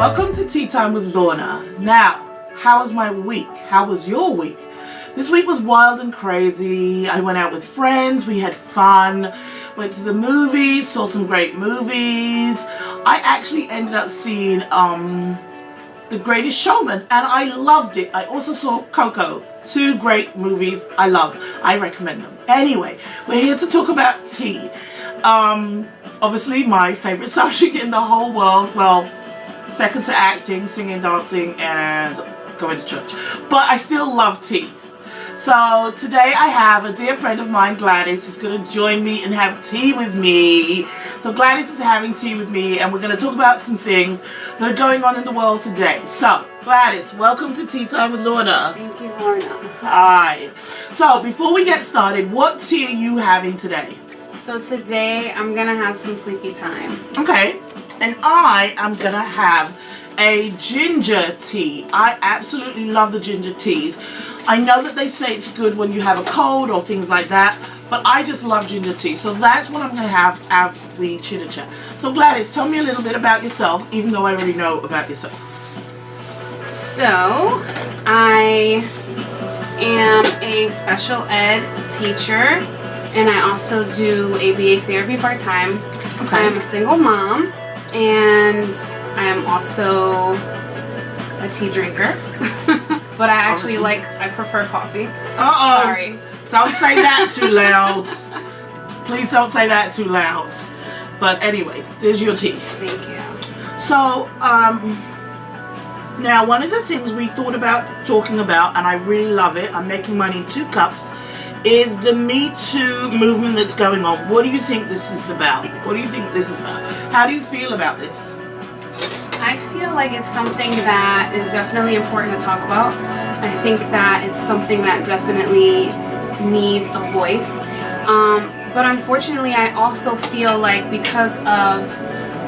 Welcome to Tea Time with Lorna. Now, how was my week? How was your week? This week was wild and crazy. I went out with friends, we had fun, went to the movies, saw some great movies. I actually ended up seeing The Greatest Showman and I loved it. I also saw Coco. Two great movies I love. I recommend them. Anyway, we're here to talk about tea. Obviously my favorite subject in the whole world. Well, second to acting, singing, dancing, and going to church. But I still love tea. So today I have a dear friend of mine, Gladys, who's going to join me and have tea with me. So Gladys is having tea with me and we're going to talk about some things that are going on in the world today. So Gladys, welcome to Tea Time with Lorna. Thank you, Lorna. Hi. So before we get started, what tea are you having today? So today I'm going to have some sleepy time. Okay. And I am going to have a ginger tea. I absolutely love the ginger teas. I know that they say it's good when you have a cold or things like that, but I just love ginger tea. So that's what I'm going to have after we chitter chat. So Gladys, tell me a little bit about yourself, even though I already know about yourself. So I am a special ed teacher and I also do ABA therapy part-time. Okay. I am a single mom and I am also a tea drinker. But I actually I prefer coffee. Uh-oh. Sorry. Don't say that too loud. Please don't say that too loud. But anyway, there's your tea. Thank you. So, now one of the things we thought about talking about, and I really love it, I'm making mine in 2 cups, is the Me Too movement that's going on. What do you think this is about? What do you think this is about? How do you feel about this? I feel like it's something that is definitely important to talk about. I think that it's something that definitely needs a voice. But unfortunately, I also feel like because of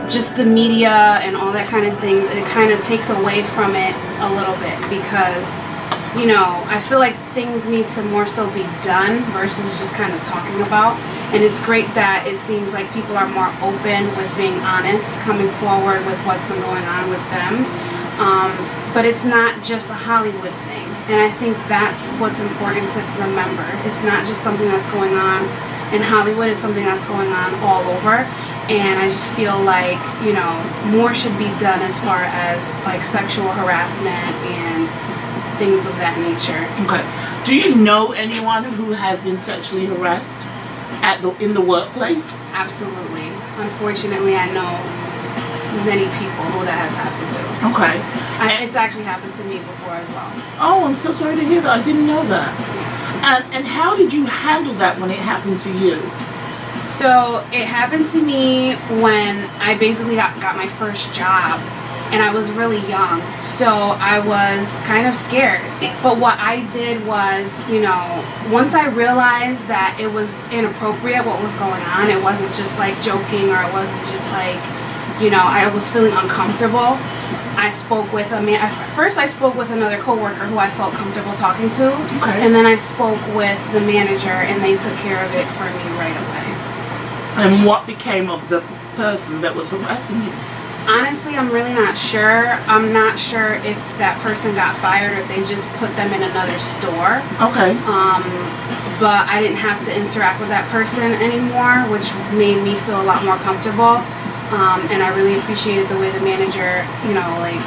just the media and all that kind of things, it kind of takes away from it a little bit because, you know, I feel like things need to more so be done versus just kind of talking about. And it's great that it seems like people are more open with being honest, coming forward with what's been going on with them. But it's not just a Hollywood thing. And I think that's what's important to remember. It's not just something that's going on in Hollywood, it's something that's going on all over. And I just feel like, you know, more should be done as far as like sexual harassment and things of that nature. Okay. Do you know anyone who has been sexually harassed in the workplace? Absolutely. Unfortunately, I know many people who that has happened to. Okay. It's actually happened to me before as well. Oh, I'm so sorry to hear that. I didn't know that. And how did you handle that when it happened to you? So it happened to me when I basically got my first job. And I was really young, so I was kind of scared. But what I did was, you know, once I realized that it was inappropriate what was going on, it wasn't just like joking or it wasn't just like, you know, I was feeling uncomfortable. I spoke with a man. First I spoke with another coworker who I felt comfortable talking to. Okay. And then I spoke with the manager and they took care of it for me right away. And what became of the person that was harassing you? Honestly, I'm really not sure. I'm not sure if that person got fired or if they just put them in another store. Okay. But I didn't have to interact with that person anymore, which made me feel a lot more comfortable. And I really appreciated the way the manager, you know, like,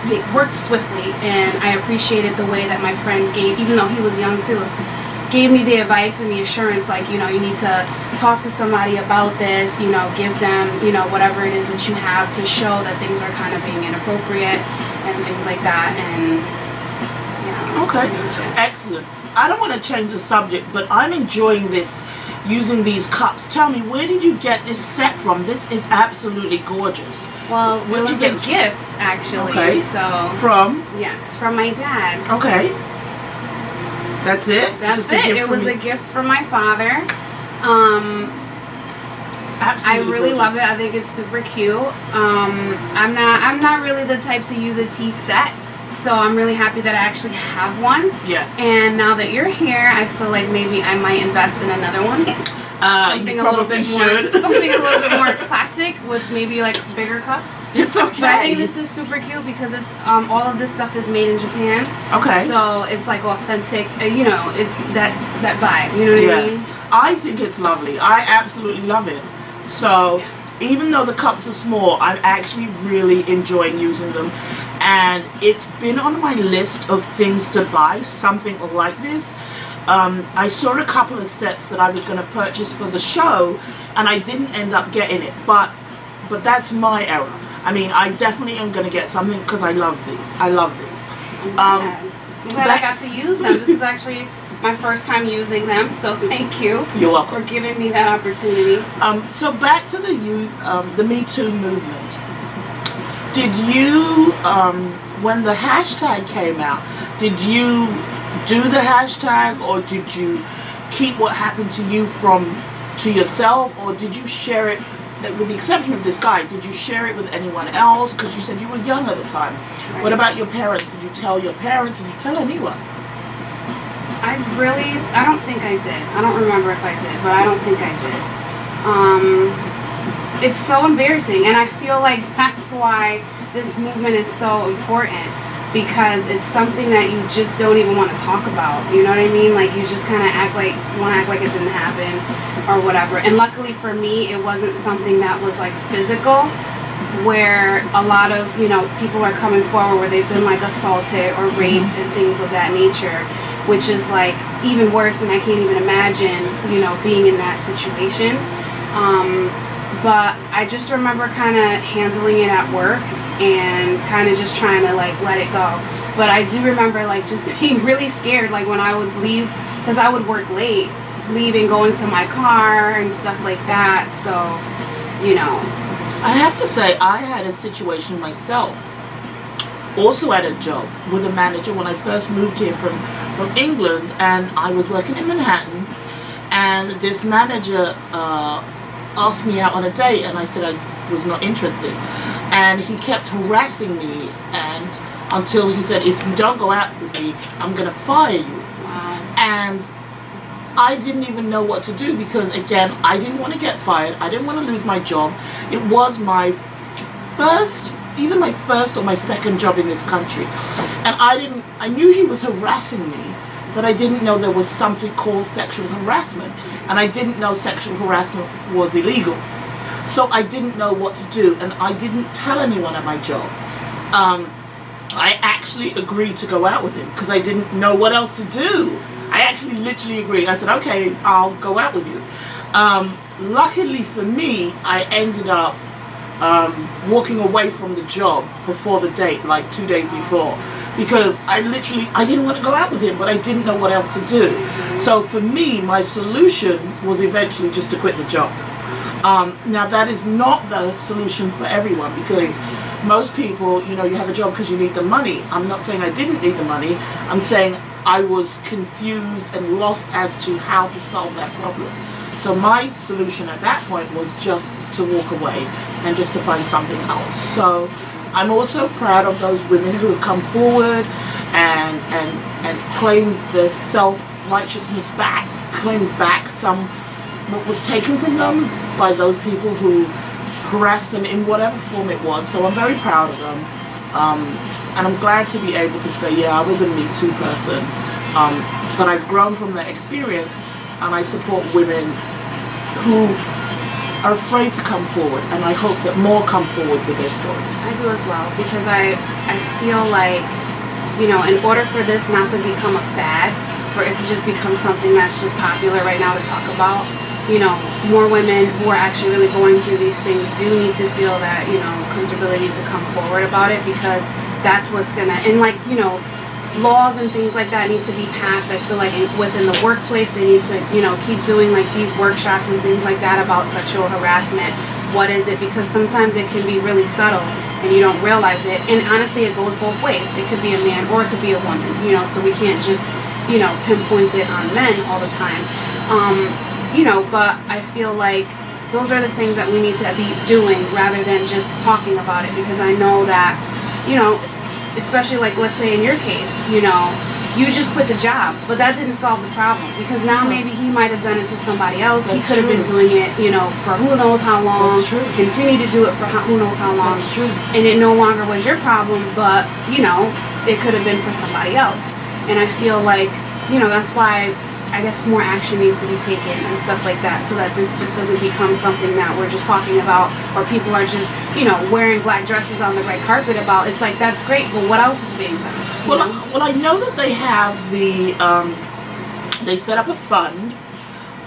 it worked swiftly. And I appreciated the way that my friend gave, even though he was young too, gave me the advice and the assurance, like, you know, you need to talk to somebody about this, you know, give them, you know, whatever it is that you have to show that things are kind of being inappropriate and things like that. And yeah. Okay. Excellent. I don't want to change the subject, but I'm enjoying this, using these cups. Tell me, where did you get this set from? This is absolutely gorgeous. Well, it was a gift, actually. Okay. So from? Yes, from my dad. Okay. That's it? That's just it. A gift it was me. a gift from my father. I really love it. I think it's super cute. I'm not really the type to use a tea set. So I'm really happy that I actually have one. Yes. And now that you're here, I feel like maybe I might invest in another one. Something you a little probably bit should. more, something a little bit more classic with maybe like bigger cups. It's okay. But I think this is super cute because it's all of this stuff is made in Japan. Okay. So it's like authentic, you know, it's that vibe. You know what I mean? I think it's lovely. I absolutely love it. So even though the cups are small, I'm actually really enjoying using them. And it's been on my list of things to buy, something like this. I saw a couple of sets that I was going to purchase for the show, and I didn't end up getting it. But that's my error. I mean, I definitely am going to get something because I love these. I love these. I'm glad I got to use them. This is actually my first time using them, so thank you. You're welcome. For giving me that opportunity. So back to the Me Too movement. Did you, when the hashtag came out, did you do the hashtag, or did you keep what happened to you to yourself, or did you share it, with the exception of this guy, did you share it with anyone else? Because you said you were young at the time. Right. What about your parents? Did you tell your parents? Did you tell anyone? I don't think I did. I don't remember if I did, but I don't think I did. It's so embarrassing, and I feel like that's why this movement is so important, because it's something that you just don't even want to talk about. You know what I mean? Like, you just kind of want to act like it didn't happen or whatever. And luckily for me, it wasn't something that was like physical, where a lot of, you know, people are coming forward where they've been like assaulted or raped and things of that nature, which is like even worse, and I can't even imagine, you know, being in that situation. But I just remember kind of handling it at work and kind of just trying to like let it go. But I do remember like just being really scared, like when I would leave, because I would work late, leaving, going to my car and stuff like that. So, you know. I have to say, I had a situation myself, also at a job with a manager when I first moved here from England, and I was working in Manhattan, and this manager asked me out on a date, and I said I was not interested, and he kept harassing me, and until he said, if you don't go out with me, I'm gonna fire you. Wow. And I didn't even know what to do, because again, I didn't want to get fired, I didn't want to lose my job. It was my either my first or my second job in this country, and I knew he was harassing me, but I didn't know there was something called sexual harassment, and I didn't know sexual harassment was illegal. So I didn't know what to do, and I didn't tell anyone at my job. I actually agreed to go out with him because I didn't know what else to do. I actually literally agreed. I said, okay, I'll go out with you. Luckily for me, I ended up walking away from the job before the date, like 2 days before, because I didn't want to go out with him, but I didn't know what else to do. So for me, my solution was eventually just to quit the job. Now that is not the solution for everyone, because most people, you know, you have a job because you need the money. I'm not saying I didn't need the money. I'm saying I was confused and lost as to how to solve that problem. So my solution at that point was just to walk away and just to find something else. So I'm also proud of those women who have come forward and claimed their self-righteousness back, claimed back some what was taken from them by those people who harassed them in whatever form it was. So I'm very proud of them. And I'm glad to be able to say, yeah, I was a Me Too person. But I've grown from that experience, and I support women who are afraid to come forward, and I hope that more come forward with their stories. I do as well, because I feel like, you know, in order for this not to become a fad, for it to just become something that's just popular right now to talk about, you know, more women who are actually really going through these things do need to feel that, you know, comfortability to come forward about it, because that's what's gonna, and like, you know, laws and things like that need to be passed. I feel like within the workplace they need to, you know, keep doing like these workshops and things like that about sexual harassment. What is it? Because sometimes it can be really subtle and you don't realize it. And honestly, it goes both ways. It could be a man or it could be a woman, you know, so we can't just, you know, pinpoint it on men all the time. You know, but I feel like those are the things that we need to be doing rather than just talking about it, because I know that, you know, especially like, let's say in your case, you know, you just quit the job, but that didn't solve the problem, because now maybe he might have done it to somebody else. He could have been doing it, you know, for who knows how long. That's true. Continue to do it for who knows how long. That's true. And it no longer was your problem, but, you know, it could have been for somebody else. And I feel like, you know, that's why I guess more action needs to be taken and stuff like that, so that this just doesn't become something that we're just talking about, or people are just, you know, wearing black dresses on the red carpet about. It's like, that's great, but what else is being done? Well, I know that they have they set up a fund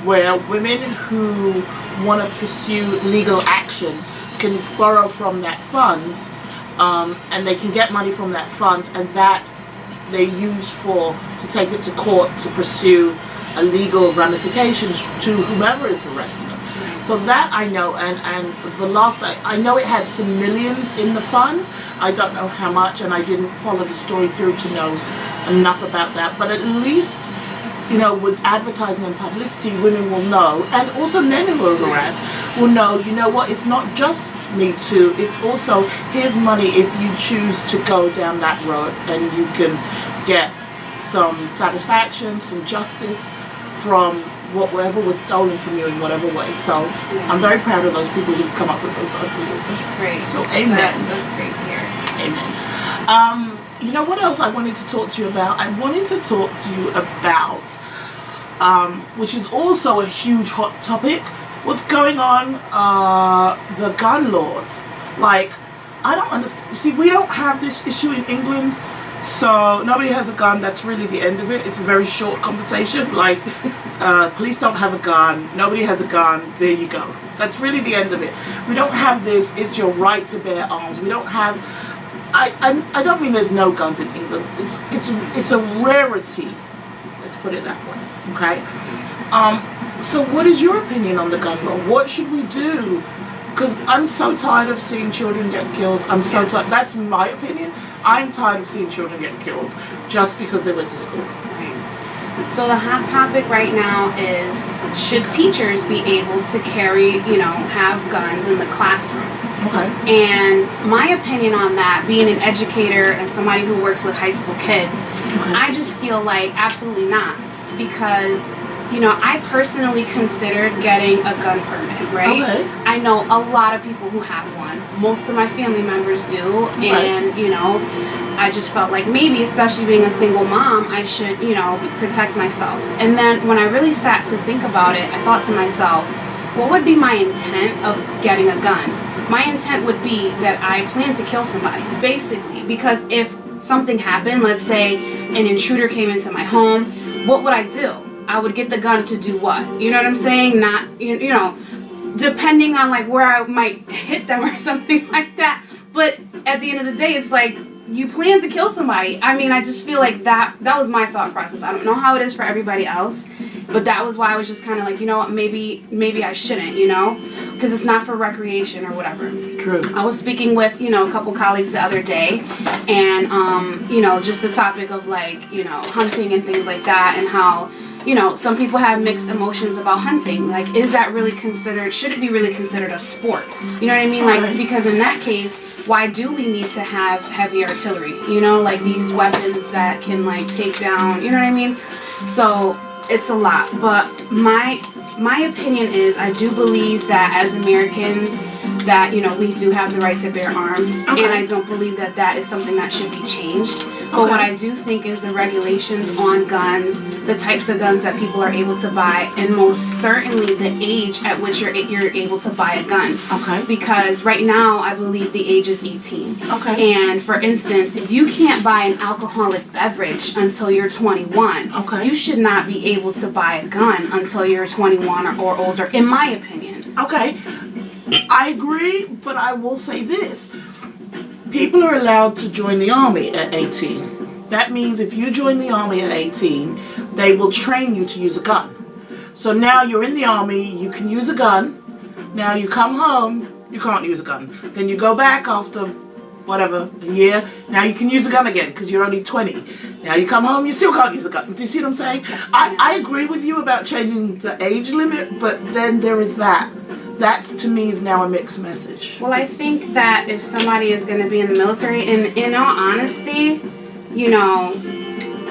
where women who want to pursue legal action can borrow from that fund, and they can get money from that fund, and that they use to take it to court to pursue a legal ramifications to whomever is harassing them. So that I know, and the last I know it had some millions in the fund. I don't know how much, and I didn't follow the story through to know enough about that. But at least, you know, with advertising and publicity, women will know, and also men who are harassed will know, you know what, it's not just Me Too, it's also, here's money if you choose to go down that road, and you can get some satisfaction, some justice from whatever was stolen from you in whatever way. So I'm very proud of those people who've come up with those ideas. That's great. So amen. That's great to hear. Amen. You know what else I wanted to talk to you about? I wanted to talk to you about, which is also a huge hot topic, what's going on, the gun laws. Like, I don't understand. See, we don't have this issue in England, so nobody has a gun. That's really the end of it. It's a very short conversation. Like, police don't have a gun. Nobody has a gun. There you go. That's really the end of it. We don't have this, it's your right to bear arms. We don't have, I don't mean there's no guns in England. It's a rarity. Let's put it that way. Okay? So what is your opinion on the gun law? What should we do? Because I'm so tired of seeing children get killed. I'm so tired. That's my opinion. I'm tired of seeing children get killed just because they went to school. So the hot topic right now is, should teachers be able to carry, you know, have guns in the classroom? Okay. And my opinion on that, being an educator and somebody who works with high school kids, I just feel like absolutely not. Because, you know, I personally considered getting a gun permit, right? Okay. I know a lot of people who have one. Most of my family members do. And, you know, I just felt like maybe, especially being a single mom, I should, you know, protect myself. And then when I really sat to think about it, I thought to myself, what would be my intent of getting a gun? My intent would be that I plan to kill somebody, basically. Because if something happened, let's say an intruder came into my home, what would I do? I would get the gun to do what? You know what I'm saying? Not, you know, depending on like where I might hit them or something like that. But at the end of the day, it's like, you plan to kill somebody. I mean, I just feel like that was my thought process. I don't know how it is for everybody else, but that was why I was just kind of like, you know what, maybe I shouldn't, you know, because it's not for recreation or whatever. True. I was speaking with, you know, a couple colleagues the other day, and, you know, just the topic of like, you know, hunting and things like that, and how, you know, some people have mixed emotions about hunting. Like, is that really considered, should it be really considered a sport? You know what I mean? Like, because in that case, why do we need to have heavy artillery? You know, like these weapons that can like take down, you know what I mean? So it's a lot. But my opinion is, I do believe that as Americans, that, you know, we do have the right to bear arms, and I don't believe that that is something that should be changed. But what I do think is the regulations on guns, the types of guns that people are able to buy, and most certainly the age at which you're able to buy a gun. Okay. Because right now, I believe the age is 18. Okay. And for instance, if you can't buy an alcoholic beverage until you're 21, you should not be able to buy a gun until you're 21 or older, in my opinion. Okay. I agree, but I will say this. People are allowed to join the army at 18. That means if you join the army at 18, they will train you to use a gun. So now you're in the army, you can use a gun. Now you come home, you can't use a gun. Then you go back after, whatever, a year. Now you can use a gun again because you're only 20. Now you come home, you still can't use a gun. Do you see what I'm saying? I agree with you about changing the age limit, but then there is that. that to me is now a mixed message. Well, I think that if somebody is going to be in the military, and in all honesty, you know,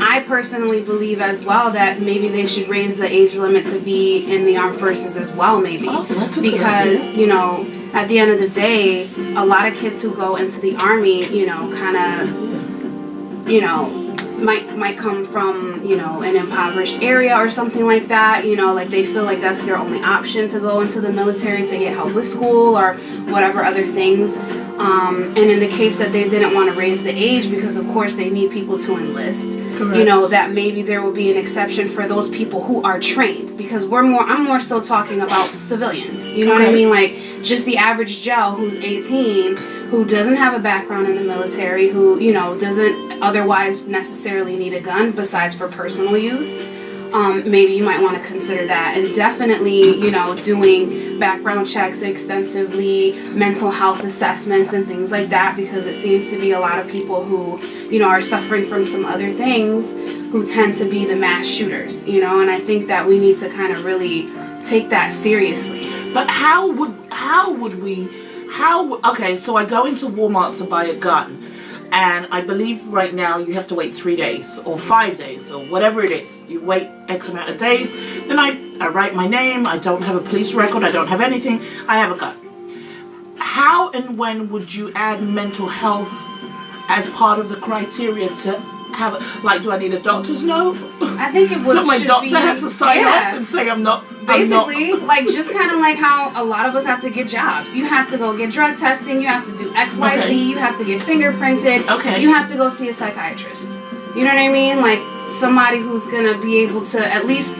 I personally believe as well that maybe they should raise the age limit to be in the armed forces as well, maybe. Oh, that's a good because, idea. you know, at the end of the day, a lot of kids who go into the army, you know, kind of, you know, might come from, you know, an impoverished area or something like that, you know, like they feel like that's their only option to go into the military to get help with school or whatever other things. And in the case that they didn't want to raise the age, because of course they need people to enlist, Correct. you know, that maybe there will be an exception for those people who are trained, because I'm more so talking about civilians, you know what I mean, like just the average Joe who's 18, who doesn't have a background in the military, who, you know, doesn't otherwise necessarily need a gun besides for personal use. Maybe you might want to consider that, and definitely, you know, doing background checks extensively, mental health assessments and things like that, because it seems to be a lot of people who, you know, are suffering from some other things who tend to be the mass shooters, you know, and I think that we need to kind of really take that seriously. But okay, so I go into Walmart to buy a gun, and I believe right now you have to wait 3 days or 5 days or whatever it is. You wait X amount of days, then I write my name, I don't have a police record, I don't have anything, I have a gun. How and when would you add mental health as part of the criteria to have, like, do I need a doctor's note? I think it would. So my doctor has to sign off and say I'm not. Basically, like just kind of like how a lot of us have to get jobs. You have to go get drug testing. You have to do X, Y, Z. You have to get fingerprinted. Okay. You have to go see a psychiatrist. You know what I mean? Like somebody who's gonna be able to at least,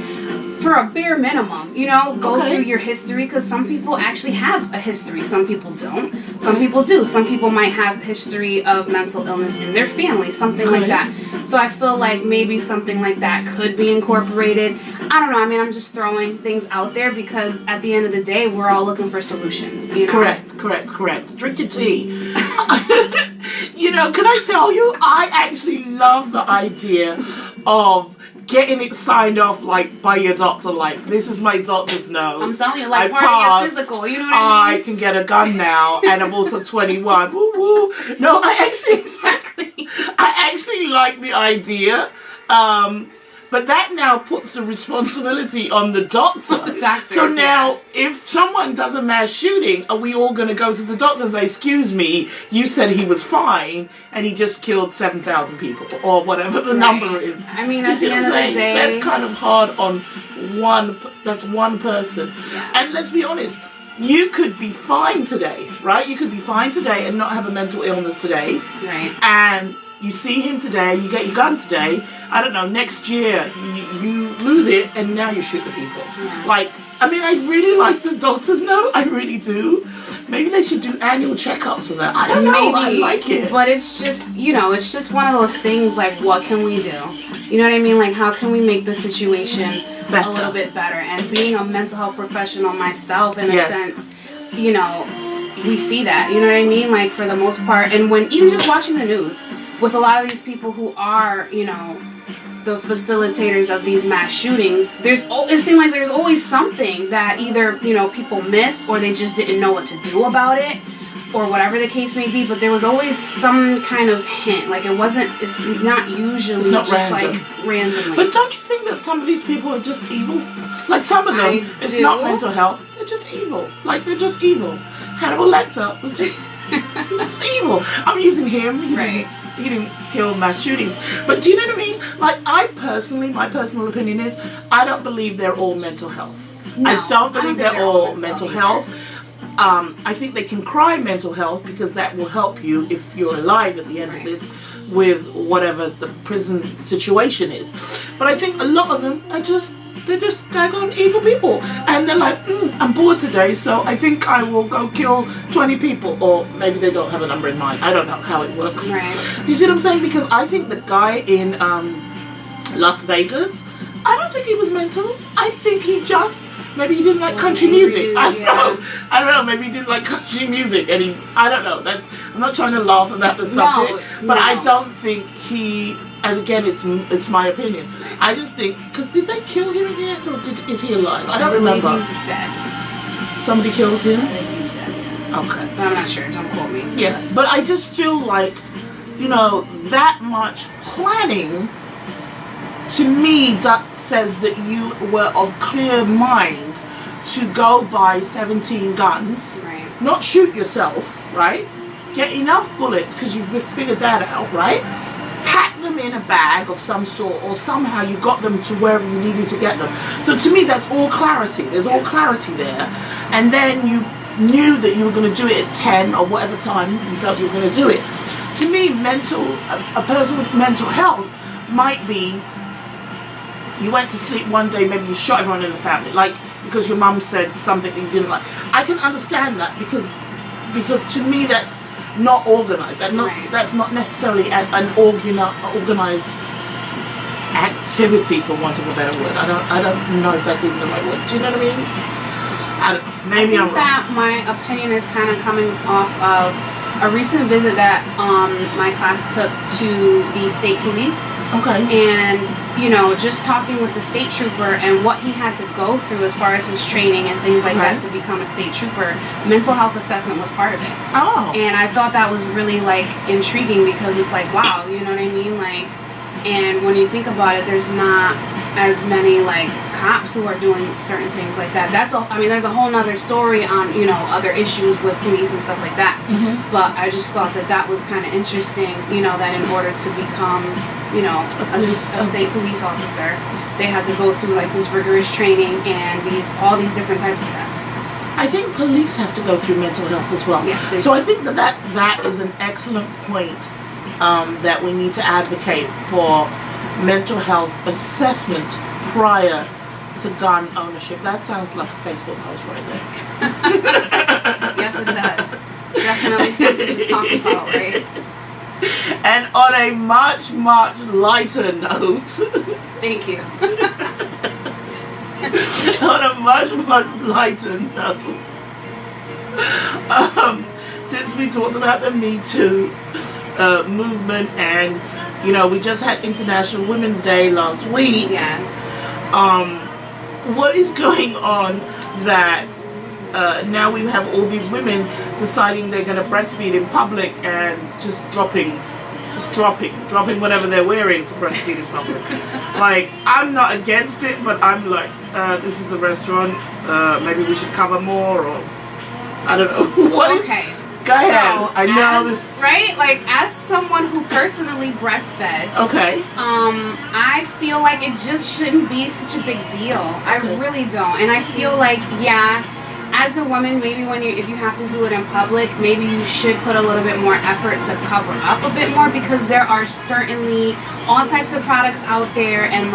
for a bare minimum, you know, go through your history, because some people actually have a history. Some people don't. Some people do. Some people might have a history of mental illness in their family, something like that. So I feel like maybe something like that could be incorporated. I don't know. I mean, I'm just throwing things out there because at the end of the day, we're all looking for solutions. You know? Correct. Drink your tea. You know, can I tell you, I actually love the idea of getting it signed off, like, by your doctor, like, this is my doctor's note. I'm telling you, like, I part of your physical, you know what I mean? I can get a gun now, and I'm also 21. Woo woo. No, I actually like the idea. But that now puts the responsibility on the doctor. So now, if someone does a mass shooting, are we all going to go to the doctor and say, excuse me, you said he was fine, and he just killed 7,000 people, or whatever the number is. I mean, at the end of the day, that's kind of hard on one person. Yeah. And let's be honest, you could be fine today, right? You could be fine today and not have a mental illness today. Right. And you see him today, you get your gun today, I don't know, next year you lose it and now you shoot the people. Yeah. Like, I mean, I really like the doctor's note, I really do. Maybe they should do annual checkups for that. I don't know, Maybe, I like it. But it's just, you know, it's just one of those things, like, what can we do? You know what I mean? Like, how can we make the situation a little bit better? And being a mental health professional myself, in a sense, you know, we see that, you know what I mean? Like, for the most part, and when, even just watching the news, with a lot of these people who are, you know, the facilitators of these mass shootings, it seems like there's always something that either, you know, people missed or they just didn't know what to do about it, or whatever the case may be, but there was always some kind of hint. Like, it's not usually just random. Like randomly. But don't you think that some of these people are just evil? Like, some of them, it's not mental health, they're just evil. Like, they're just evil. Hannibal Lecter was just evil. I'm using him. He didn't kill mass shootings. But do you know what I mean? Like, my personal opinion is, I don't believe they're all mental health. No, I don't believe they're all mental health. I think they can cry mental health, because that will help you if you're alive at the end of this with whatever the prison situation is. But I think a lot of them are they're just daggone evil people. And they're like, I'm bored today, so I think I will go kill 20 people. Or maybe they don't have a number in mind. I don't know how it works. Right. Do you see what I'm saying? Because I think the guy in Las Vegas, I don't think he was mental. I think maybe he didn't like country music. I don't know. Maybe he didn't like country music, and I don't know. I'm not trying to laugh about the subject, but I don't think he. And again, it's my opinion. I just think, because did they kill him in the end, or is he alive? I don't remember. He's dead. Somebody killed him? I think he's dead, yeah. Okay. But I'm not sure, don't quote me. Yeah, but I just feel like, that much planning, to me, that says that you were of clear mind to go buy 17 guns, Right. not shoot yourself, right? Get enough bullets, because you've figured that out, right? Pack them in a bag of some sort, or somehow you got them to wherever you needed to get them. So to me, that's all clarity. There's all clarity there. And then you knew that you were going to do it at 10 or whatever time you felt you were going to do it. To me, a person with mental health might be, you went to sleep one day, maybe you shot everyone in the family, like because your mum said something that you didn't like. I can understand that because to me that's not organized. That's not necessarily an organized activity, for want of a better word. I don't know if that's even the right word. Do you know what I mean? I don't know. Maybe I'm wrong. That my opinion is kind of coming off of a recent visit that my class took to the state police. Okay. And, just talking with the state trooper and what he had to go through as far as his training and things like that to become a state trooper, mental health assessment was part of it. Oh. And I thought that was really, intriguing because it's like, wow, you know what I mean? And when you think about it, there's not as many, cops who are doing certain things like that. There's a whole nother story on, other issues with police and stuff like that. Mm-hmm. But I just thought that was kind of interesting, that in order to become, a state police officer, they had to go through, this rigorous training and all these different types of tests. I think police have to go through mental health as well. Yes, they so do. I think that is an excellent point, that we need to advocate for mental health assessment prior to gun ownership. That sounds like a Facebook post right there. Yes, it does. Definitely something to talk about, right? And on a much, much lighter note, Thank you. on a much, much lighter note, since we talked about the Me Too movement, and we just had International Women's Day last week. Yes. What is going on that now we have all these women deciding they're going to breastfeed in public and just dropping whatever they're wearing to breastfeed in public? I'm not against it, but I'm like, this is a restaurant, maybe we should cover more, or I don't know. Okay. Go ahead. So, I know this. Right? As someone who personally breastfed, Okay. I feel like it just shouldn't be such a big deal. I really don't. And I feel like, as a woman, maybe if you have to do it in public, maybe you should put a little bit more effort to cover up a bit more, because there are certainly all types of products out there, and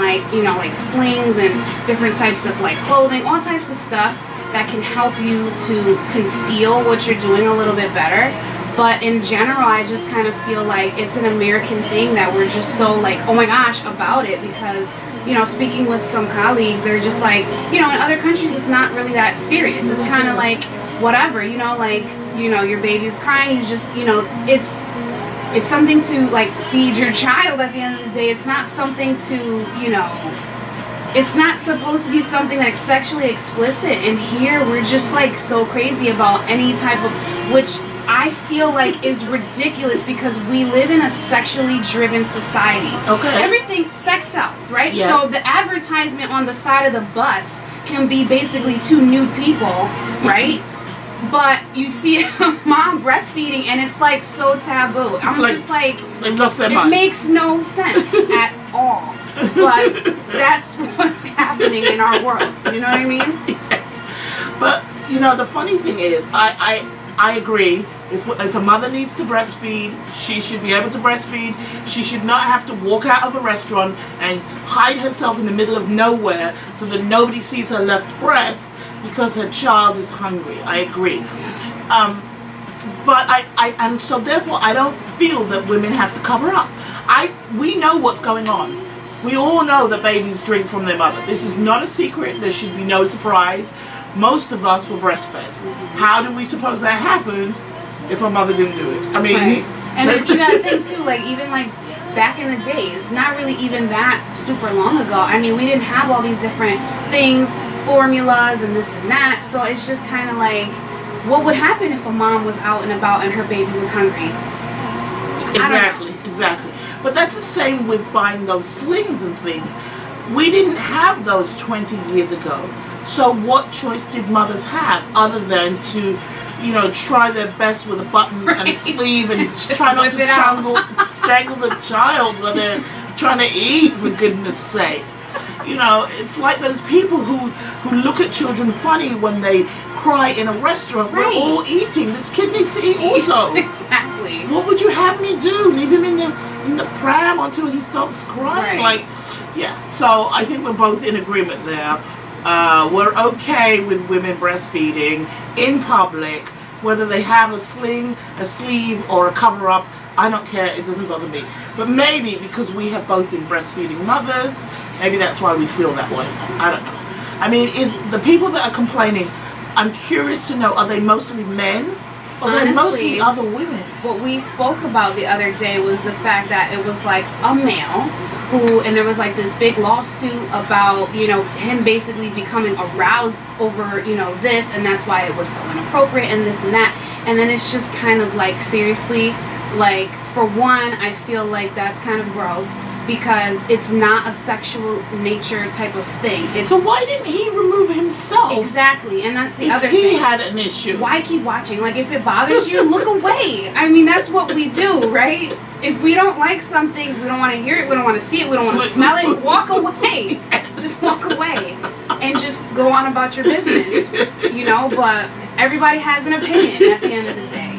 slings and different types of clothing, all types of stuff that can help you to conceal what you're doing a little bit better. But in general, I just kind of feel like it's an American thing that we're just so oh my gosh about it, because speaking with some colleagues, they're just in other countries it's not really that serious. It's kind of whatever, your baby's crying, you just, it's something to feed your child at the end of the day. It's not something to, it's not supposed to be something sexually explicit. And here we're just so crazy about any type of, which I feel is ridiculous, because we live in a sexually driven society. Okay. Everything, sex sells, right? Yes. So the advertisement on the side of the bus can be basically two nude people, right? But you see a mom breastfeeding and it's so taboo. I'm just they've lost their it minds. makes no sense at all. But that's what's happening in our world. You know what I mean? Yes. But the funny thing is, I agree. If a mother needs to breastfeed, she should be able to breastfeed. She should not have to walk out of a restaurant and hide herself in the middle of nowhere so that nobody sees her left breast because her child is hungry. I agree. But and so therefore I don't feel that women have to cover up. We know what's going on. We all know that babies drink from their mother. This is not a secret. There should be no surprise. Most of us were breastfed. How do we suppose that happened if our mother didn't do it? I mean, right. And you gotta think too, even back in the days, not really even that super long ago. I mean, we didn't have all these different things. formulas and this and that. So it's just kind of like, what would happen if a mom was out and about and her baby was hungry? Exactly. But that's the same with buying those slings and things. We didn't have those 20 years ago. So what choice did mothers have other than to, try their best with a button and a sleeve and try not to jangle the child when they're trying to eat, for goodness sake. It's like those people who look at children funny when they cry in a restaurant. We're all eating. This kid needs to eat also. Exactly. What would you have me do? Leave him in the pram until he stops crying? Right. So I think we're both in agreement there. We're okay with women breastfeeding in public, whether they have a sling, a sleeve, or a cover-up. I don't care. It doesn't bother me. But maybe because we have both been breastfeeding mothers, maybe that's why we feel that way. I don't know. I mean, is the people that are complaining, I'm curious to know, are they mostly men? Or are they mostly other women? What we spoke about the other day was the fact that it was like a male and there was like this big lawsuit about, him basically becoming aroused over, this, and that's why it was so inappropriate and this and that. And then it's just kind of like, seriously, like, for one, I feel like that's kind of gross because it's not a sexual nature type of thing. So why didn't he remove himself? Exactly, and that's the other thing. If he had an issue. Why keep watching? Like, if it bothers you, look away. I mean, that's what we do, right? If we don't like something, we don't want to hear it, we don't want to see it, we don't want to smell it, walk away. Just walk away and just go on about your business, but everybody has an opinion at the end of the day.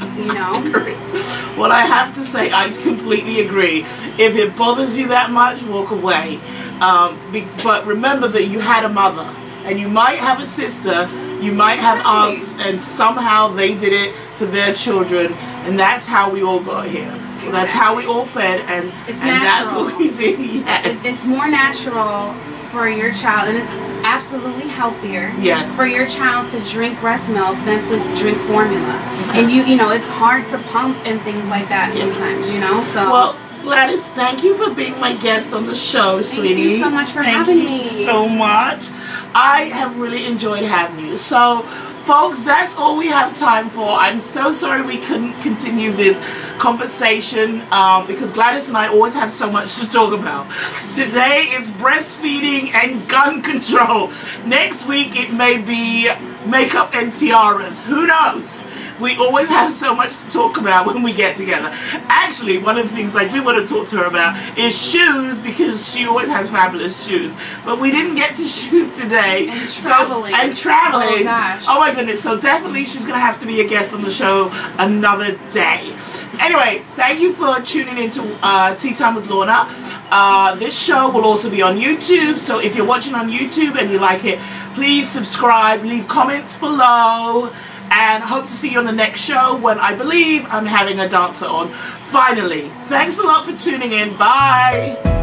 Well, I have to say, I completely agree. If it bothers you that much, walk away. But remember that you had a mother, and you might have a sister, you might have aunts, and somehow they did it to their children, and that's how we all got here. Exactly. That's how we all fed, and that's what we did. Yes. It's more natural for your child, and it's absolutely healthier for your child to drink breast milk than to drink formula. And it's hard to pump and things like that sometimes, so. Well, Gladys, thank you for being my guest on the show, sweetie. Thank you so much for having me. Thank you so much. I have really enjoyed having you. So, folks, that's all we have time for. I'm so sorry we couldn't continue this conversation because Gladys and I always have so much to talk about. Today it's breastfeeding and gun control. Next week it may be makeup and tiaras. Who knows? We always have so much to talk about when we get together. Actually, one of the things I do want to talk to her about is shoes, because she always has fabulous shoes. But we didn't get to shoes today. And traveling. And traveling. Oh, gosh. Oh my goodness. So definitely she's going to have to be a guest on the show another day. Anyway, thank you for tuning into Tea Time with Lorna. This show will also be on YouTube. So if you're watching on YouTube and you like it, please subscribe, leave comments below. And hope to see you on the next show when I believe I'm having a dancer on. Finally. Thanks a lot for tuning in. Bye.